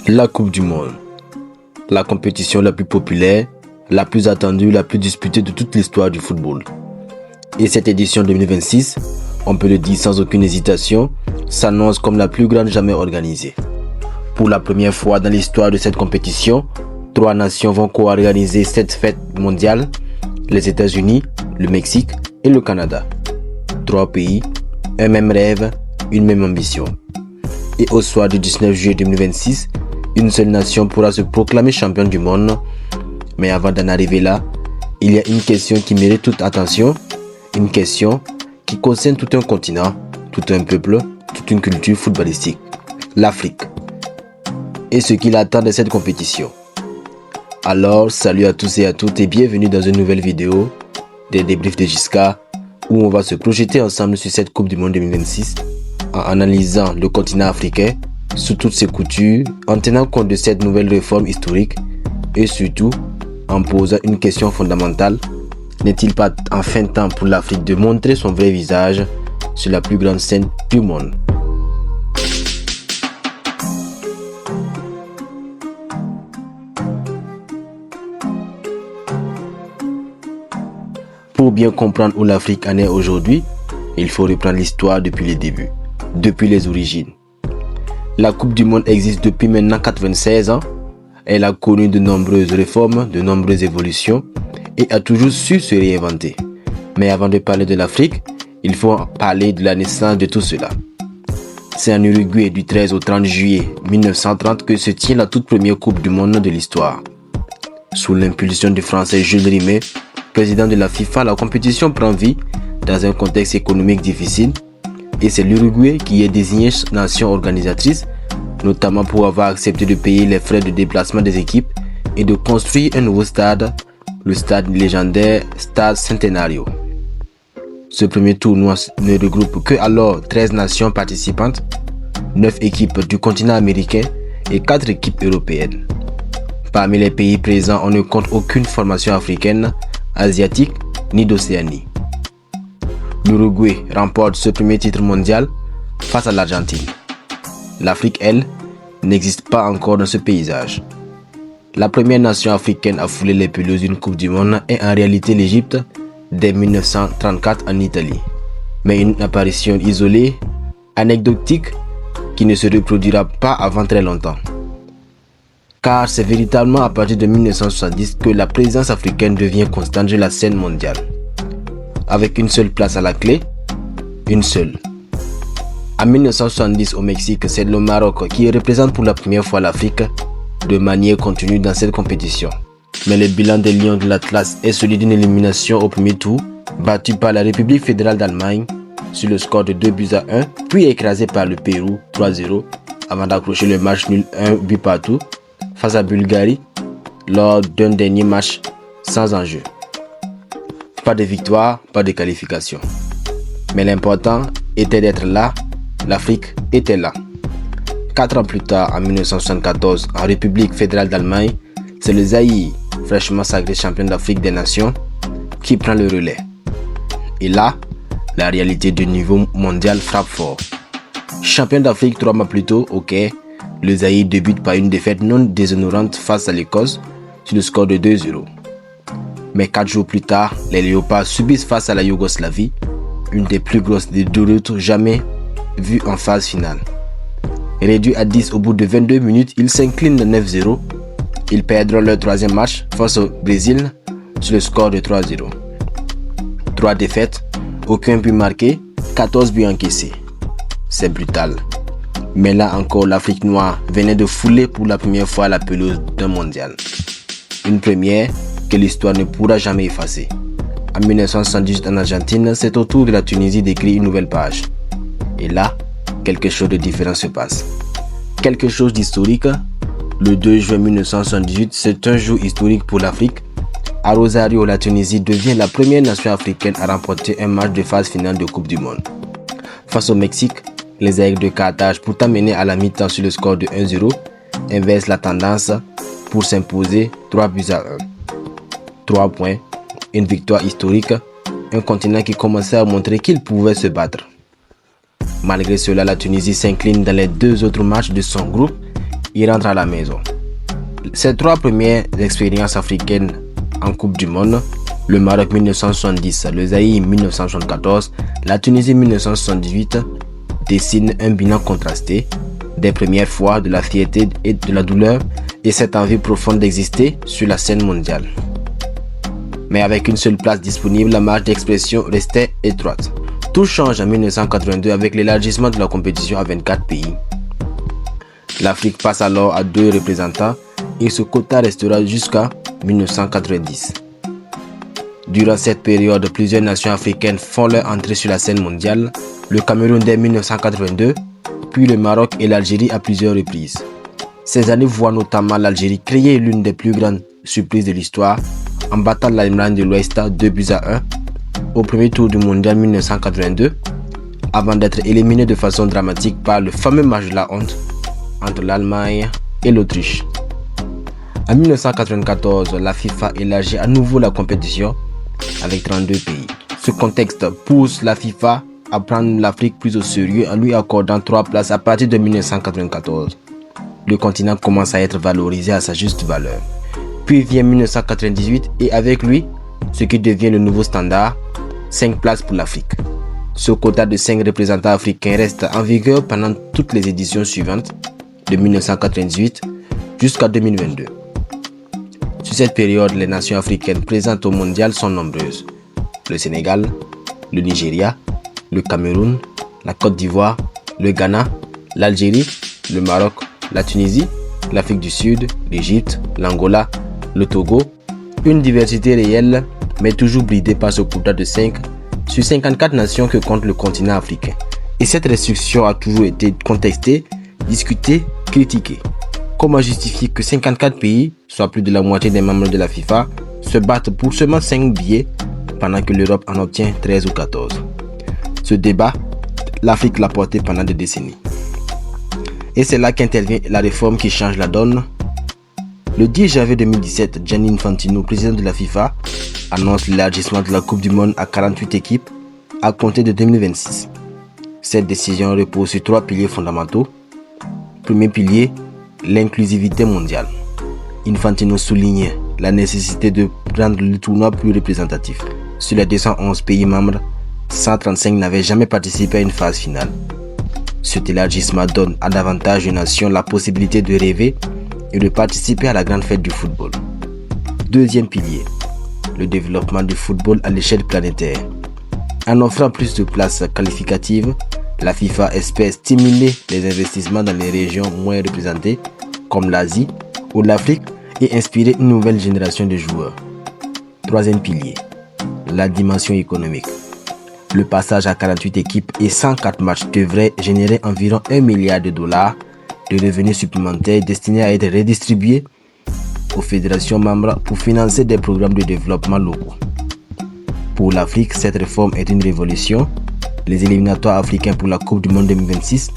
La Coupe du Monde, la compétition la plus populaire, la plus attendue, la plus disputée de toute l'histoire du football. Et cette édition 2026, on peut le dire sans aucune hésitation, s'annonce comme la plus grande jamais organisée. Pour la première fois dans l'histoire de cette compétition, 3 nations vont co-organiser cette fête mondiale, les États-Unis, le Mexique et le Canada. 3 pays, un même rêve, une même ambition. Et au soir du 19 juillet 2026, une seule nation pourra se proclamer championne du monde. Mais avant d'en arriver là, il y a une question qui mérite toute attention, une question qui concerne tout un continent, tout un peuple, toute une culture footballistique, l'Afrique. Et ce qu'il attend de cette compétition. Alors, salut à tous et à toutes et bienvenue dans une nouvelle vidéo des débriefs de Giscard où on va se projeter ensemble sur cette Coupe du Monde 2026 en analysant le continent africain sous toutes ses coutures, en tenant compte de cette nouvelle réforme historique et surtout en posant une question fondamentale. N'est-il pas enfin temps pour l'Afrique de montrer son vrai visage sur la plus grande scène du monde? Pour bien comprendre où l'Afrique en est aujourd'hui, il faut reprendre l'histoire depuis les débuts, depuis les origines. La Coupe du Monde existe depuis maintenant 96 ans. Elle a connu de nombreuses réformes, de nombreuses évolutions et a toujours su se réinventer. Mais avant de parler de l'Afrique, il faut parler de la naissance de tout cela. C'est en Uruguay du 13 au 30 juillet 1930 que se tient la toute première Coupe du Monde de l'histoire. Sous l'impulsion du Français Jules Rimet, président de la FIFA, la compétition prend vie dans un contexte économique difficile et c'est l'Uruguay qui est désigné nation organisatrice, notamment pour avoir accepté de payer les frais de déplacement des équipes et de construire un nouveau stade, le stade légendaire Stade Centenario. Ce premier tournoi ne regroupe que alors 13 nations participantes, 9 équipes du continent américain et 4 équipes européennes. Parmi les pays présents, on ne compte aucune formation africaine, asiatique ni d'Océanie. L'Uruguay remporte ce premier titre mondial face à l'Argentine. L'Afrique, elle, n'existe pas encore dans ce paysage. La première nation africaine à fouler les pelouses d'une Coupe du Monde est en réalité l'Égypte dès 1934 en Italie. Mais une apparition isolée, anecdotique, qui ne se reproduira pas avant très longtemps. Car c'est véritablement à partir de 1970 que la présence africaine devient constante sur la scène mondiale. Avec une seule place à la clé, une seule. En 1970 au Mexique, c'est le Maroc qui représente pour la première fois l'Afrique de manière continue dans cette compétition. Mais le bilan des Lions de l'Atlas est celui d'une élimination au premier tour, battue par la République fédérale d'Allemagne sur le score de 2-1, puis écrasée par le Pérou 3-0 avant d'accrocher le match nul 1 but partout face à Bulgarie lors d'un dernier match sans enjeu. Pas de victoire, pas de qualification. Mais l'important était d'être là, l'Afrique était là. 4 ans plus tard, en 1974, en République fédérale d'Allemagne, c'est le Zaïre, fraîchement sacré champion d'Afrique des Nations, qui prend le relais. Et là, la réalité du niveau mondial frappe fort. Champion d'Afrique 3 mois plus tôt, ok, le Zaïre débute par une défaite non déshonorante face à l'Écosse sur le score de 2-0. Mais 4 jours plus tard, les Léopards subissent face à la Yougoslavie, une des plus grosses déroutes jamais vues en phase finale. Réduit à 10 au bout de 22 minutes, ils s'inclinent de 9-0. Ils perdront leur 3e match face au Brésil sur le score de 3-0. 3 défaites, aucun but marqué, 14 buts encaissés. C'est brutal. Mais là encore, l'Afrique noire venait de fouler pour la première fois la pelouse d'un mondial. Une première que l'histoire ne pourra jamais effacer. En 1978 en Argentine, c'est au tour de la Tunisie d'écrire une nouvelle page. Et là, quelque chose de différent se passe. Quelque chose d'historique. Le 2 juin 1978, c'est un jour historique pour l'Afrique. À Rosario, la Tunisie devient la première nation africaine à remporter un match de phase finale de Coupe du Monde. Face au Mexique, les Aigles de Carthage, pourtant menés à la mi-temps sur le score de 1-0, inversent la tendance pour s'imposer 3-1. 3 points, une victoire historique, un continent qui commençait à montrer qu'il pouvait se battre. Malgré cela, la Tunisie s'incline dans les 2 autres matchs de son groupe il rentre à la maison. Ces 3 premières expériences africaines en Coupe du Monde, le Maroc 1970, le Zaïre 1974, la Tunisie 1978, dessinent un bilan contrasté, des premières fois, de la fierté et de la douleur, et cette envie profonde d'exister sur la scène mondiale. Mais avec une seule place disponible, la marge d'expression restait étroite. Tout change en 1982 avec l'élargissement de la compétition à 24 pays. L'Afrique passe alors à 2 représentants et ce quota restera jusqu'à 1990. Durant cette période, plusieurs nations africaines font leur entrée sur la scène mondiale, le Cameroun dès 1982, puis le Maroc et l'Algérie à plusieurs reprises. Ces années voient notamment l'Algérie créer l'une des plus grandes surprises de l'histoire en battant l'Allemagne de l'Ouest 2-1 au premier tour du mondial 1982, avant d'être éliminé de façon dramatique par le fameux match de la honte entre l'Allemagne et l'Autriche. En 1994, la FIFA élargit à nouveau la compétition avec 32 pays. Ce contexte pousse la FIFA à prendre l'Afrique plus au sérieux en lui accordant 3 places à partir de 1994. Le continent commence à être valorisé à sa juste valeur. Puis vient 1998 et avec lui, ce qui devient le nouveau standard, 5 places pour l'Afrique. Ce quota de 5 représentants africains reste en vigueur pendant toutes les éditions suivantes, de 1998 jusqu'à 2022. Sur cette période, les nations africaines présentes au mondial sont nombreuses. Le Sénégal, le Nigeria, le Cameroun, la Côte d'Ivoire, le Ghana, l'Algérie, le Maroc, la Tunisie, l'Afrique du Sud, l'Égypte, l'Angola, le Togo. Une diversité réelle, mais toujours bridée par ce quota de 5 sur 54 nations que compte le continent africain. Et cette restriction a toujours été contestée, discutée, critiquée. Comment justifier que 54 pays, soit plus de la moitié des membres de la FIFA, se battent pour seulement 5 billets pendant que l'Europe en obtient 13 ou 14? Ce débat, l'Afrique l'a porté pendant des décennies. Et c'est là qu'intervient la réforme qui change la donne. Le 10 janvier 2017, Gianni Infantino, président de la FIFA, annonce l'élargissement de la Coupe du Monde à 48 équipes à compter de 2026. Cette décision repose sur 3 piliers fondamentaux. Premier pilier, l'inclusivité mondiale. Infantino souligne la nécessité de rendre le tournoi plus représentatif. Sur les 211 pays membres, 135 n'avaient jamais participé à une phase finale. Cet élargissement donne à davantage de nations la possibilité de rêver et de participer à la grande fête du football. Deuxième pilier, le développement du football à l'échelle planétaire. En offrant plus de places qualificatives, la FIFA espère stimuler les investissements dans les régions moins représentées, comme l'Asie ou l'Afrique, et inspirer une nouvelle génération de joueurs. Troisième pilier, la dimension économique. Le passage à 48 équipes et 104 matchs devrait générer environ $1 milliard de revenus supplémentaires destinés à être redistribués aux fédérations membres pour financer des programmes de développement locaux. Pour l'Afrique, cette réforme est une révolution. Les éliminatoires africains pour la Coupe du Monde 2026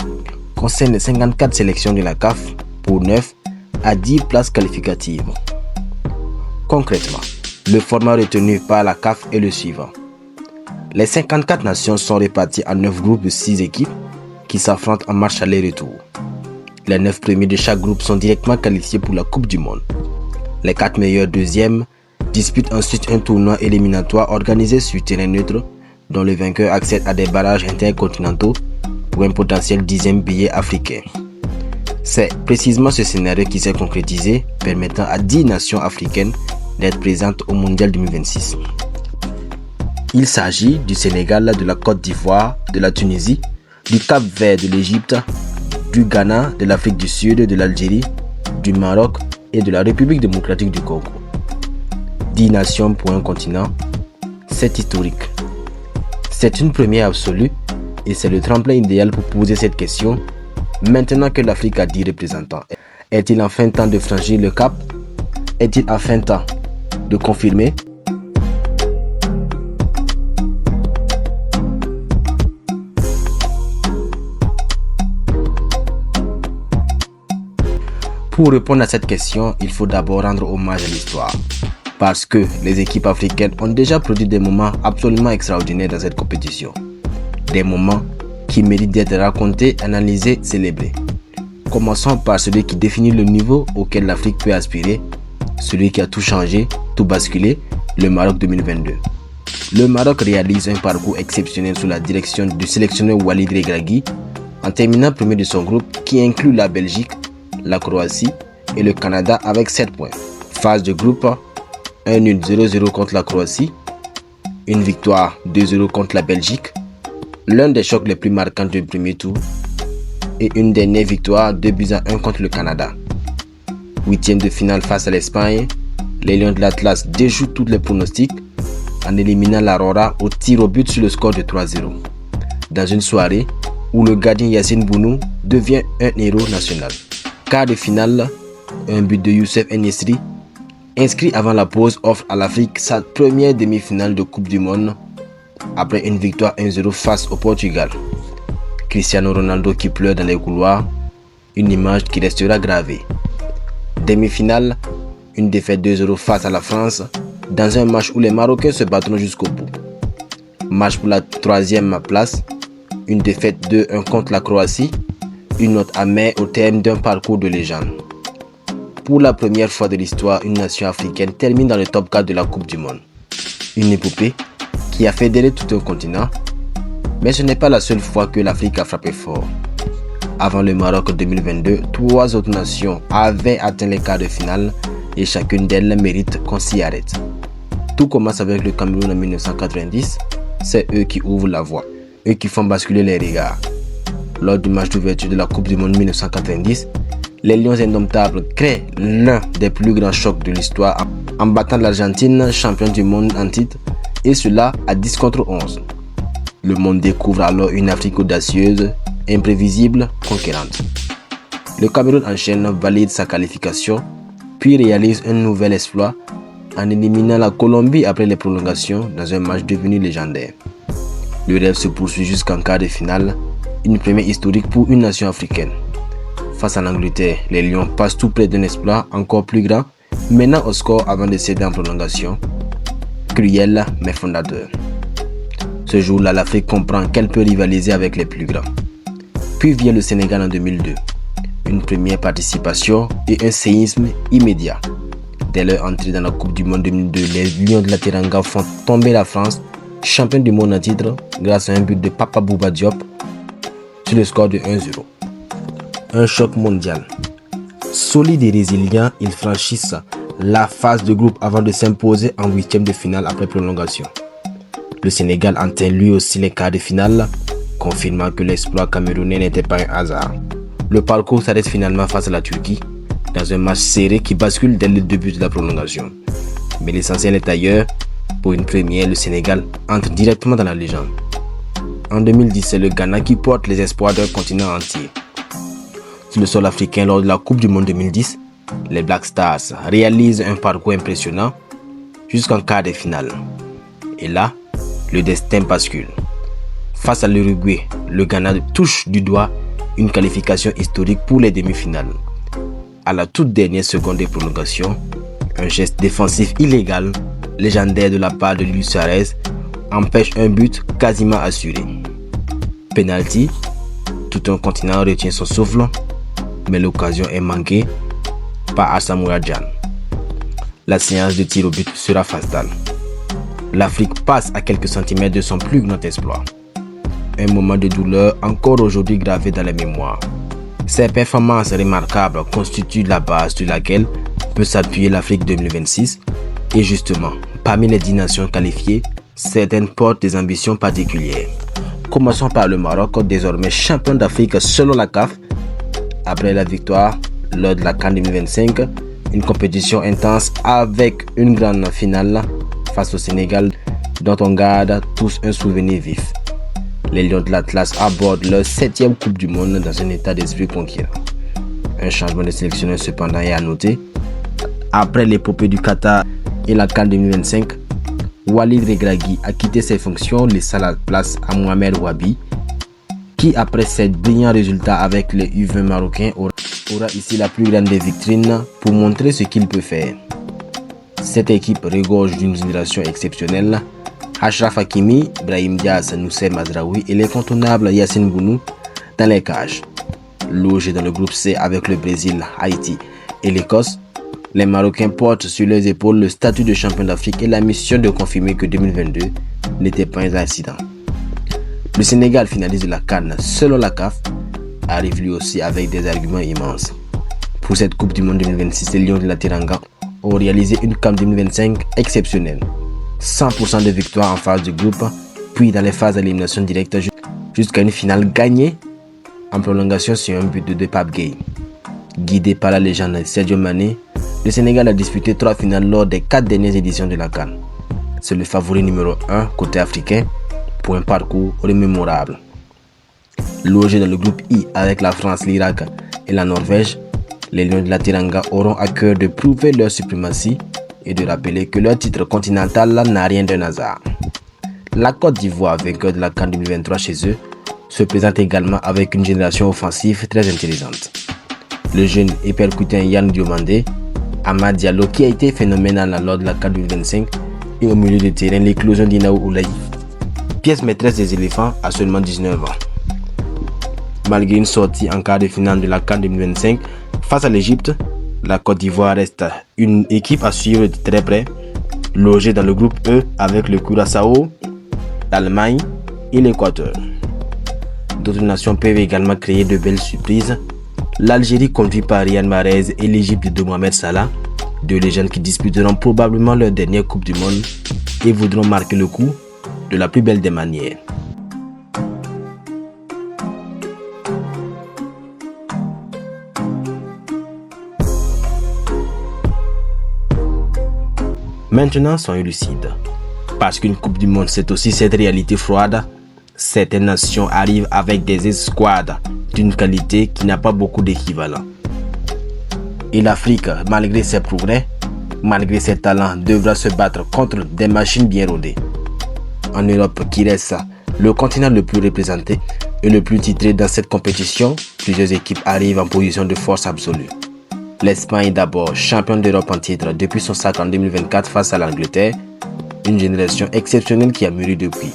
concernent les 54 sélections de la CAF pour 9 à 10 places qualificatives. Concrètement, le format retenu par la CAF est le suivant. Les 54 nations sont réparties en 9 groupes de 6 équipes qui s'affrontent en match aller-retour. Les 9 premiers de chaque groupe sont directement qualifiés pour la Coupe du Monde. Les 4 meilleurs deuxièmes disputent ensuite un tournoi éliminatoire organisé sur terrain neutre dont le vainqueur accède à des barrages intercontinentaux pour un potentiel 10e billet africain. C'est précisément ce scénario qui s'est concrétisé, permettant à 10 nations africaines d'être présentes au Mondial 2026. Il s'agit du Sénégal, de la Côte d'Ivoire, de la Tunisie, du Cap-Vert, de l'Égypte, du Ghana, de l'Afrique du Sud, de l'Algérie, du Maroc et de la République démocratique du Congo. 10 nations pour un continent, c'est historique. C'est une première absolue et c'est le tremplin idéal pour poser cette question. Maintenant que l'Afrique a 10 représentants, est-il enfin temps de franchir le cap? Est-il enfin temps de confirmer? Pour répondre à cette question, il faut d'abord rendre hommage à l'histoire. Parce que les équipes africaines ont déjà produit des moments absolument extraordinaires dans cette compétition. Des moments qui méritent d'être racontés, analysés, célébrés. Commençons par celui qui définit le niveau auquel l'Afrique peut aspirer, celui qui a tout changé, tout basculé, le Maroc 2022. Le Maroc réalise un parcours exceptionnel sous la direction du sélectionneur Walid Regragui, en terminant premier de son groupe qui inclut la Belgique, la Croatie et le Canada avec 7 points. Phase de groupe, 1-0 0-0 contre la Croatie, une victoire 2-0 contre la Belgique, l'un des chocs les plus marquants du premier tour, et une dernière victoire 2-1 contre le Canada. Huitième de finale face à l'Espagne, les Lions de l'Atlas déjouent tous les pronostics en éliminant l'Aurora au tir au but sur le score de 3-0. Dans une soirée où le gardien Yacine Bounou devient un héros national. Quart de finale, un but de Youssef En-Nesyri, inscrit avant la pause, offre à l'Afrique sa première demi-finale de Coupe du Monde après une victoire 1-0 face au Portugal. Cristiano Ronaldo qui pleure dans les couloirs, une image qui restera gravée. Demi-finale, une défaite 2-0 face à la France dans un match où les Marocains se battront jusqu'au bout. Match pour la troisième place, une défaite 2-1 contre la Croatie, une note amère au terme d'un parcours de légende. Pour la première fois de l'histoire, une nation africaine termine dans le top 4 de la Coupe du Monde. Une épopée qui a fédéré tout un continent, mais ce n'est pas la seule fois que l'Afrique a frappé fort. Avant le Maroc 2022, 3 autres nations avaient atteint les quarts de finale et chacune d'elles mérite qu'on s'y arrête. Tout commence avec le Cameroun en 1990, c'est eux qui ouvrent la voie, eux qui font basculer les regards. Lors du match d'ouverture de la Coupe du Monde 1990, les Lions indomptables créent l'un des plus grands chocs de l'histoire en battant l'Argentine, championne du monde en titre, et cela à 10 contre 11. Le monde découvre alors une Afrique audacieuse, imprévisible, conquérante. Le Cameroun enchaîne, valide sa qualification, puis réalise un nouvel exploit en éliminant la Colombie après les prolongations dans un match devenu légendaire. Le rêve se poursuit jusqu'en quart de finale, une première historique pour une nation africaine. Face à l'Angleterre, les Lions passent tout près d'un exploit encore plus grand, menant au score avant de céder en prolongation. Cruel mais fondateur. Ce jour-là, l'Afrique comprend qu'elle peut rivaliser avec les plus grands. Puis vient le Sénégal en 2002. Une première participation et un séisme immédiat. Dès leur entrée dans la Coupe du Monde 2002, les Lions de la Teranga font tomber la France, championne du monde en titre, grâce à un but de Papa Bouba Diop sur le score de 1-0. Un choc mondial. Solides et résilients, ils franchissent la phase de groupe avant de s'imposer en huitième de finale après prolongation. Le Sénégal atteint lui aussi les quarts de finale, confirmant que l'exploit camerounais n'était pas un hasard. Le parcours s'arrête finalement face à la Turquie, dans un match serré qui bascule dès le début de la prolongation. Mais l'essentiel est ailleurs. Pour une première, le Sénégal entre directement dans la légende. En 2010, c'est le Ghana qui porte les espoirs d'un continent entier. Sur le sol africain, lors de la Coupe du Monde 2010, les Black Stars réalisent un parcours impressionnant jusqu'en quart de finale. Et là, le destin bascule. Face à l'Uruguay, le Ghana touche du doigt une qualification historique pour les demi-finales. À la toute dernière seconde de prolongation, un geste défensif illégal, légendaire de la part de Luis Suarez, empêche un but quasiment assuré. Penalty, tout un continent retient son souffle, mais l'occasion est manquée par Asamoah Gyan. La séance de tir au but sera fatale. L'Afrique passe à quelques centimètres de son plus grand exploit. Un moment de douleur encore aujourd'hui gravé dans la mémoire. Ces performances remarquables constituent la base sur laquelle peut s'appuyer l'Afrique 2026 et justement, parmi les 10 nations qualifiées, certaines portent des ambitions particulières. Commençons par le Maroc, désormais champion d'Afrique selon la CAF, après la victoire lors de la CAN 2025, une compétition intense avec une grande finale face au Sénégal dont on garde tous un souvenir vif. Les Lions de l'Atlas abordent leur 7e Coupe du Monde dans un état d'esprit conquérant. Un changement de sélectionneur cependant est à noter. Après l'épopée du Qatar et la CAN 2025, Walid Regragui a quitté ses fonctions, laissant la place à Mohamed Wabi, qui après ses brillants résultats avec les U20 marocains aura ici la plus grande des vitrines pour montrer ce qu'il peut faire. Cette équipe regorge d'une génération exceptionnelle. Achraf Hakimi, Brahim Diaz, Noussem Mazraoui et l'incontournable Yacine Bounou dans les cages. Logés dans le groupe C avec le Brésil, Haïti et l'Écosse, les Marocains portent sur leurs épaules le statut de champion d'Afrique et la mission de confirmer que 2022 n'était pas un accident. Le Sénégal, finaliste de la CAN selon la CAF, arrive lui aussi avec des arguments immenses. Pour cette Coupe du Monde 2026, les Lions de la Teranga ont réalisé une CAN 2025 exceptionnelle. 100% de victoires en phase de groupe, puis dans les phases d'élimination directe jusqu'à une finale gagnée en prolongation sur un but de Pape Gueye. Guidé par la légende Sadio Mané, le Sénégal a disputé 3 finales lors des 4 dernières éditions de la CAN. C'est le favori numéro 1 côté africain pour un parcours remémorable. Logés dans le groupe I avec la France, l'Irak et la Norvège, les Lions de la Teranga auront à cœur de prouver leur suprématie et de rappeler que leur titre continental n'a rien d'un hasard. La Côte d'Ivoire, vainqueur de la CAN 2023 chez eux, se présente également avec une génération offensive très intelligente. Le jeune et percutant Yann Diomandé, Amad Diallo qui a été phénoménal lors de la CAN 2025 et au milieu de terrain l'éclosion d'Inaou Oulaï, pièce maîtresse des éléphants à seulement 19 ans. Malgré une sortie en quart de finale de la CAN 2025 face à l'Égypte, la Côte d'Ivoire reste une équipe à suivre de très près, logée dans le groupe E avec le Curaçao, l'Allemagne et l'Équateur. D'autres nations peuvent également créer de belles surprises. L'Algérie conduite par Riyad Mahrez et l'Égypte de Mohamed Salah, deux légendes qui disputeront probablement leur dernière Coupe du Monde et voudront marquer le coup de la plus belle des manières. Maintenant, soyons lucides. Parce qu'une Coupe du Monde, c'est aussi cette réalité froide. Certaines nations arrivent avec des escouades d'une qualité qui n'a pas beaucoup d'équivalent. Et l'Afrique, malgré ses progrès, malgré ses talents, devra se battre contre des machines bien rodées. En Europe, qui reste le continent le plus représenté et le plus titré dans cette compétition, plusieurs équipes arrivent en position de force absolue. L'Espagne d'abord, championne d'Europe en titre depuis son sacre en 2024 face à l'Angleterre, une génération exceptionnelle qui a mûri depuis.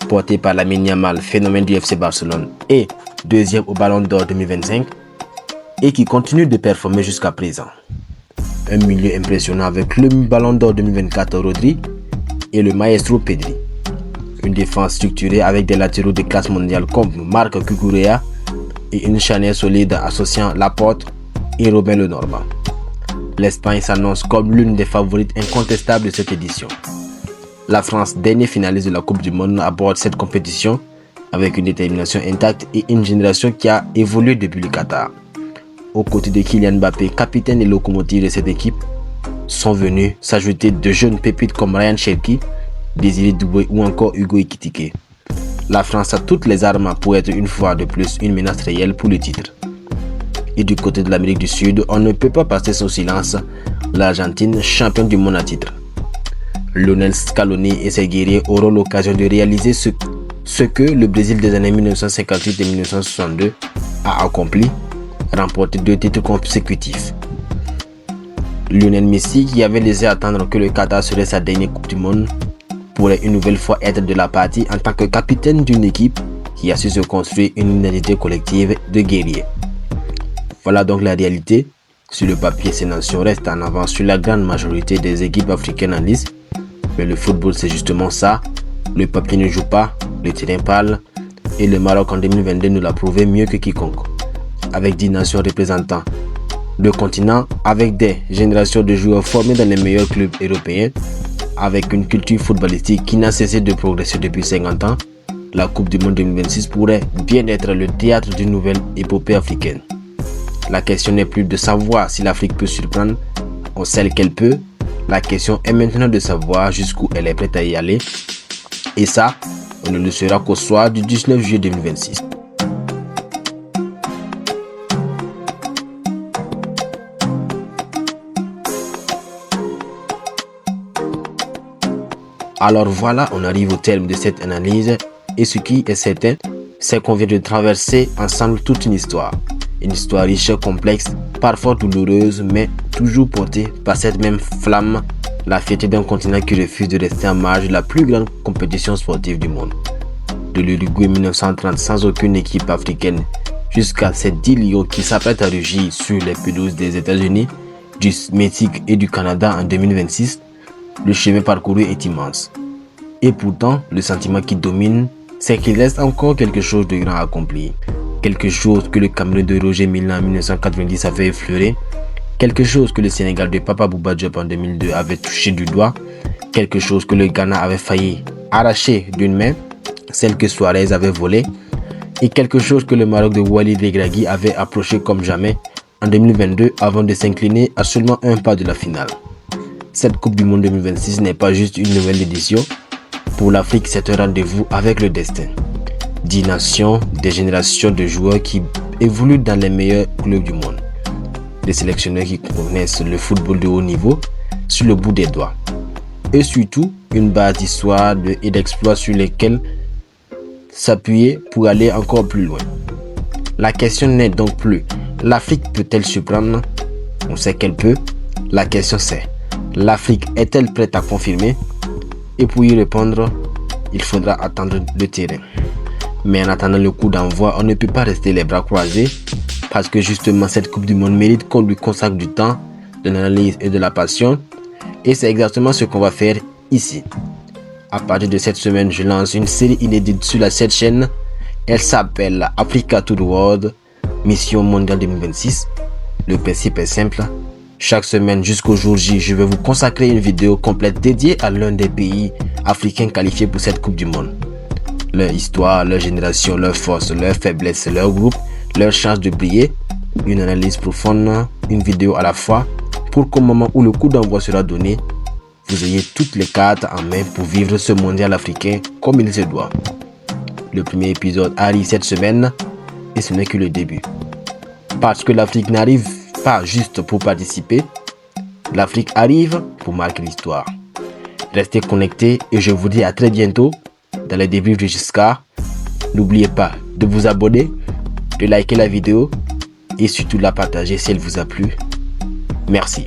Portée par Lamine Yamal, phénomène du FC Barcelone et deuxième au Ballon d'Or 2025 et qui continue de performer jusqu'à présent. Un milieu impressionnant avec le Ballon d'Or 2024 Rodri et le maestro Pedri. Une défense structurée avec des latéraux de classe mondiale comme Marc Cucurella et une charnière solide associant Laporte et Robin Lenormand. L'Espagne s'annonce comme l'une des favorites incontestables de cette édition. La France, dernier finaliste de la Coupe du Monde, aborde cette compétition avec une détermination intacte et une génération qui a évolué depuis le Qatar. Aux côtés de Kylian Mbappé, capitaine et locomotive de cette équipe, sont venus s'ajouter de jeunes pépites comme Ryan Cherki, Désiré Doué ou encore Hugo Ekitike. La France a toutes les armes pour être une fois de plus une menace réelle pour le titre. Et du côté de l'Amérique du Sud, on ne peut pas passer sous silence l'Argentine, championne du monde à titre. Lionel Scaloni et ses guerriers auront l'occasion de réaliser ce que le Brésil des années 1958 et 1962 a accompli, remporter 2 titres consécutifs. Lionel Messi, qui avait laissé attendre que le Qatar serait sa dernière Coupe du Monde, pourrait une nouvelle fois être de la partie en tant que capitaine d'une équipe qui a su se construire une identité collective de guerriers. Voilà donc la réalité. Sur le papier, ces nations restent en avance sur la grande majorité des équipes africaines en lice. Mais le football, c'est justement ça. Le papier ne joue pas, le terrain parle. Et le Maroc en 2022 nous l'a prouvé mieux que quiconque. Avec 10 nations représentant le continent, avec des générations de joueurs formés dans les meilleurs clubs européens, avec une culture footballistique qui n'a cessé de progresser depuis 50 ans, la Coupe du Monde 2026 pourrait bien être le théâtre d'une nouvelle épopée africaine. La question n'est plus de savoir si l'Afrique peut surprendre, on sait qu'elle peut. La question est maintenant de savoir jusqu'où elle est prête à y aller. Et ça, on ne le saura qu'au soir du 19 juillet 2026. Alors voilà, on arrive au terme de cette analyse. Et ce qui est certain, c'est qu'on vient de traverser ensemble toute une histoire. Une histoire riche, complexe, parfois douloureuse, mais toujours portée par cette même flamme, la fierté d'un continent qui refuse de rester en marge de la plus grande compétition sportive du monde. De l'Uruguay 1930 sans aucune équipe africaine jusqu'à ces 10 lions qui s'apprêtent à rugir sur les pelouses des États-Unis, du Mexique et du Canada en 2026, le chemin parcouru est immense. Et pourtant, le sentiment qui domine, c'est qu'il reste encore quelque chose de grand à accomplir. Quelque chose que le Cameroun de Roger Milla en 1990 avait effleuré, quelque chose que le Sénégal de Papa Bouba Diop en 2002 avait touché du doigt, quelque chose que le Ghana avait failli arracher d'une main, celle que Suarez avait volée, et quelque chose que le Maroc de Walid Regragui avait approché comme jamais en 2022 avant de s'incliner à seulement un pas de la finale. Cette Coupe du Monde 2026 n'est pas juste une nouvelle édition. Pour l'Afrique, c'est un rendez-vous avec le destin. 10 nations, des générations de joueurs qui évoluent dans les meilleurs clubs du monde. Des sélectionneurs qui connaissent le football de haut niveau sur le bout des doigts. Et surtout, une base d'histoire et d'exploits sur lesquels s'appuyer pour aller encore plus loin. La question n'est donc plus l'Afrique peut-elle surprendre? On sait qu'elle peut. La question c'est l'Afrique est-elle prête à confirmer? Et pour y répondre, il faudra attendre le terrain. Mais en attendant le coup d'envoi, on ne peut pas rester les bras croisés parce que justement cette Coupe du Monde mérite qu'on lui consacre du temps, de l'analyse et de la passion. Et c'est exactement ce qu'on va faire ici. À partir de cette semaine, je lance une série inédite sur cette chaîne. Elle s'appelle Africa to the World, Mission Mondiale 2026. Le principe est simple. Chaque semaine jusqu'au jour J, je vais vous consacrer une vidéo complète dédiée à l'un des pays africains qualifiés pour cette Coupe du Monde. Leur histoire, leur génération, leurs forces, leurs faiblesses, leur groupe, leur chance de briller. Une analyse profonde, une vidéo à la fois, pour qu'au moment où le coup d'envoi sera donné, vous ayez toutes les cartes en main pour vivre ce mondial africain comme il se doit. Le premier épisode arrive cette semaine et ce n'est que le début. Parce que l'Afrique n'arrive pas juste pour participer, l'Afrique arrive pour marquer l'histoire. Restez connectés et je vous dis à très bientôt dans les débriefs de Giscard. N'oubliez pas de vous abonner, de liker la vidéo et surtout de la partager si elle vous a plu. Merci.